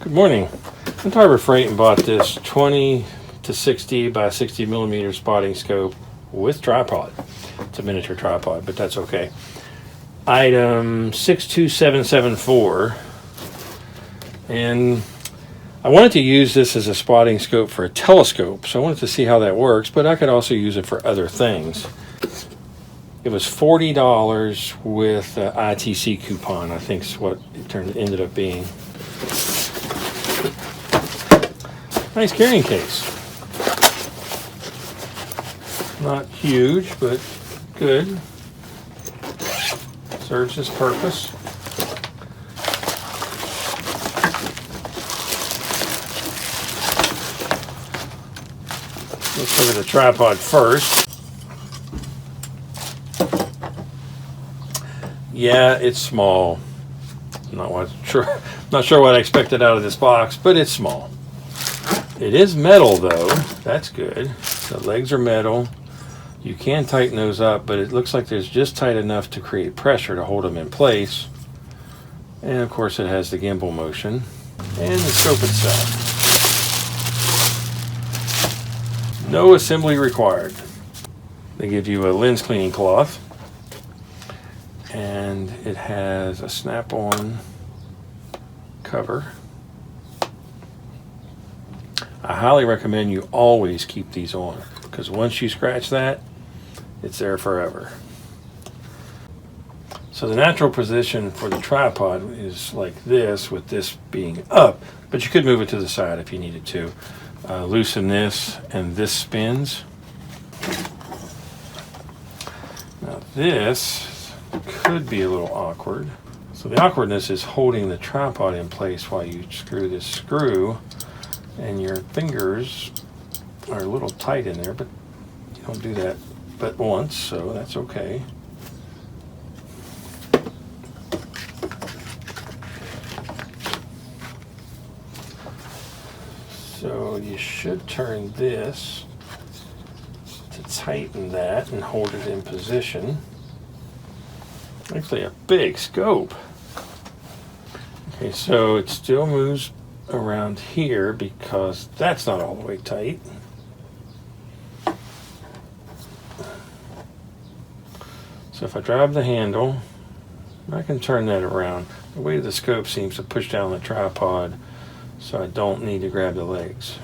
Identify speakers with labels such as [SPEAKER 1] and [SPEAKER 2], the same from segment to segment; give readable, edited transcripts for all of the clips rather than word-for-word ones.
[SPEAKER 1] Good morning. I went to Harbor Freight and bought this 20 to 60 by 60 millimeter spotting scope with tripod. It's a miniature tripod, but that's okay. Item 62774. And I wanted to use this as a spotting scope for a telescope, so I wanted to see how that works, but I could also use it for other things. It was $40 with an ITC coupon, I think is what it ended up being. Nice carrying case. Not huge, but good. Serves its purpose. Let's look at the tripod first. Yeah, it's small. Not sure what I expected out of this box, but it's small. It is metal though, that's good. The legs are metal. You can tighten those up, but it looks like there's just tight enough to create pressure to hold them in place. And of course it has the gimbal motion and the scope itself. No assembly required. They give you a lens cleaning cloth, and it has a snap-on cover. I highly recommend you always keep these on, because once you scratch that, it's there forever. So the natural position for the tripod is like this, with this being up, but you could move it to the side if you needed to. Loosen this, and this spins. Now this could be a little awkward. So the awkwardness is holding the tripod in place while you screw this screw, and your fingers are a little tight in there, but you don't do that but once, so that's okay. So you should turn this to tighten that and hold it in position. Actually a big scope. Okay, so it still moves around here because that's not all the way tight. So if I grab the handle, I can turn that around. The weight of the scope seems to push down the tripod, so I don't need to grab the legs.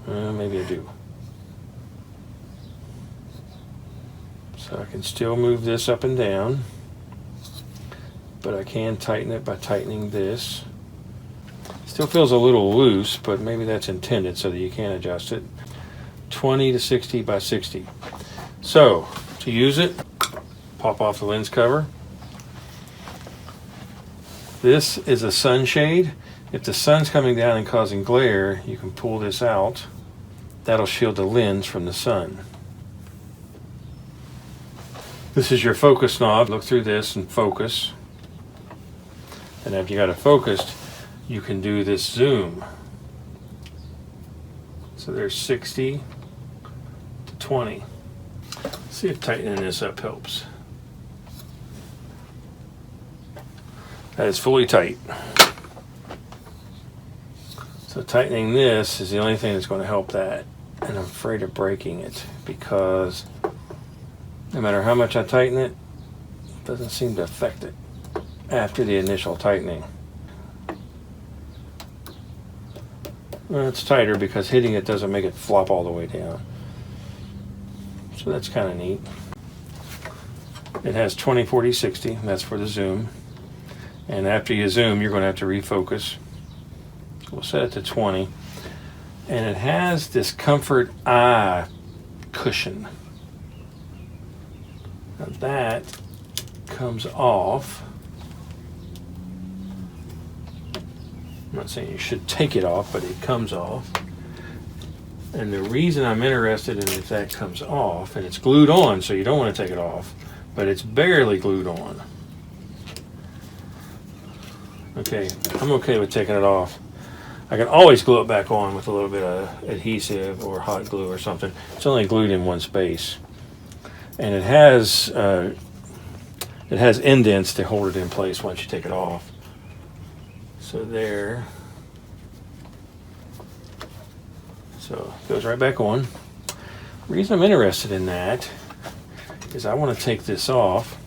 [SPEAKER 1] Maybe I do. So I can still move this up and down, but I can tighten it by tightening this. Still feels a little loose, but maybe that's intended so that you can adjust it. 20 to 60 by 60. So to use it, pop off the lens cover. This is a sunshade. If the sun's coming down and causing glare, you can pull this out. That'll shield the lens from the sun. This is your focus knob. Look through this and focus. And after you got it focused, you can do this zoom. So there's 60 to 20. See if tightening this up helps. That is fully tight. So tightening this is the only thing that's going to help that. And I'm afraid of breaking it because no matter how much I tighten it, it doesn't seem to affect it after the initial tightening. Well, it's tighter because hitting it doesn't make it flop all the way down. So that's kind of neat. It has 20, 40, 60. That's for the zoom. And after you zoom, you're going to have to refocus. So we'll set it to 20. And it has this comfort eye cushion. Now that comes off. I'm not saying you should take it off, but it comes off. And the reason I'm interested in if that comes off, and it's glued on, so you don't want to take it off, but it's barely glued on. Okay, I'm okay with taking it off. I can always glue it back on with a little bit of adhesive or hot glue or something. It's only glued in one space. And it has indents to hold it in place once you take it off. So there. So it goes right back on. The reason I'm interested in that is I want to take this off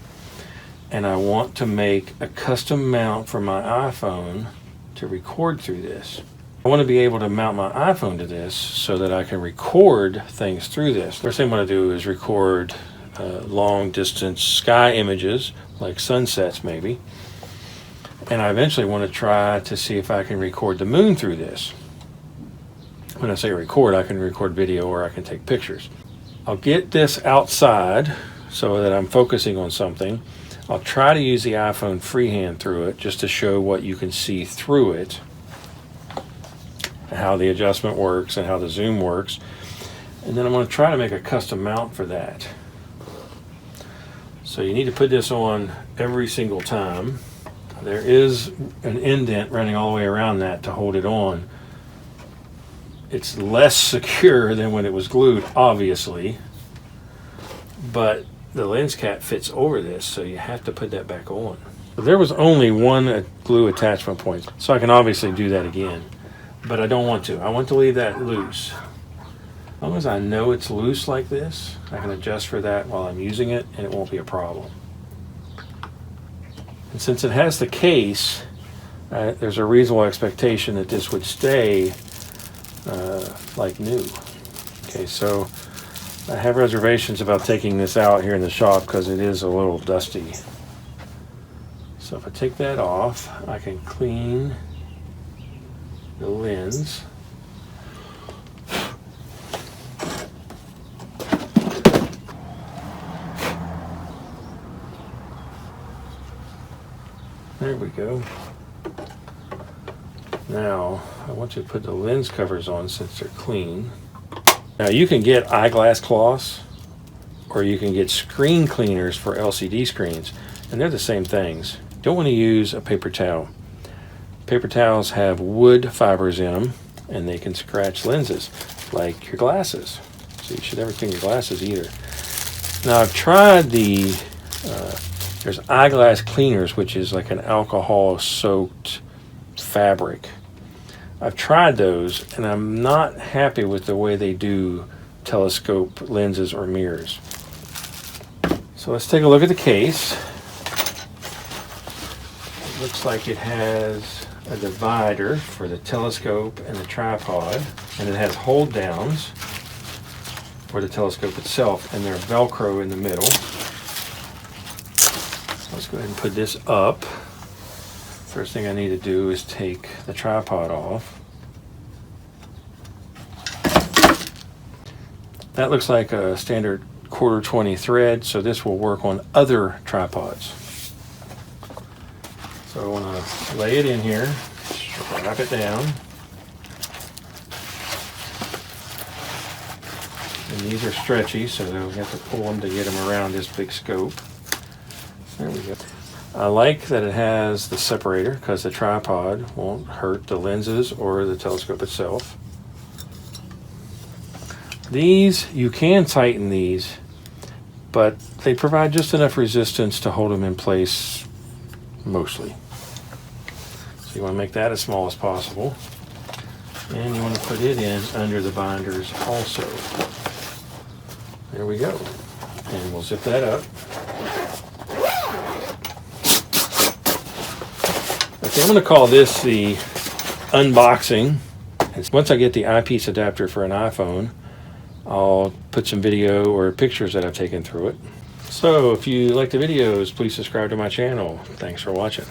[SPEAKER 1] and I want to make a custom mount for my iPhone to record through this. I want to be able to mount my iPhone to this so that I can record things through this. First thing I want to do is record long distance sky images, like sunsets maybe. And I eventually want to try to see if I can record the moon through this. When I say record, I can record video or I can take pictures. I'll get this outside so that I'm focusing on something. I'll try to use the iPhone freehand through it just to show what you can see through it, how the adjustment works and how the zoom works. And then I'm going to try to make a custom mount for that. So you need to put this on every single time. There is an indent running all the way around that to hold it on. It's less secure than when it was glued, obviously, but the lens cap fits over this, so you have to put that back on. There was only one glue attachment point, so I can obviously do that again, but I don't want to. I want to leave that loose. As long as I know it's loose like this, I can adjust for that while I'm using it, and it won't be a problem. And since it has the case, there's a reasonable expectation that this would stay like new. Okay, so I have reservations about taking this out here in the shop because it is a little dusty. So if I take that off, I can clean the lens. There we go. Now, I want to put the lens covers on since they're clean. Now, you can get eyeglass cloths or you can get screen cleaners for LCD screens, and they're the same things. Don't want to use a paper towel. Paper towels have wood fibers in them, and they can scratch lenses, like your glasses. So you should never clean your glasses either. Now, I've tried there's eyeglass cleaners, which is like an alcohol-soaked fabric. I've tried those, and I'm not happy with the way they do telescope lenses or mirrors. So let's take a look at the case. It looks like it has a divider for the telescope and the tripod, and it has hold downs for the telescope itself, and they're Velcro in the middle. Let's go ahead and put this up. First thing I need to do is take the tripod off. That looks like a standard 1/4-20 thread, so this will work on other tripods. So I want to lay it in here, strap it down. And these are stretchy, so we have to pull them to get them around this big scope. There we go. I like that it has the separator because the tripod won't hurt the lenses or the telescope itself. These, you can tighten these, but they provide just enough resistance to hold them in place mostly. So you want to make that as small as possible. And you want to put it in under the binders also. There we go. And we'll zip that up. Okay, I'm going to call this the unboxing. And once I get the eyepiece adapter for an iPhone, I'll put some video or pictures that I've taken through it. So if you like the videos, please subscribe to my channel. Thanks for watching.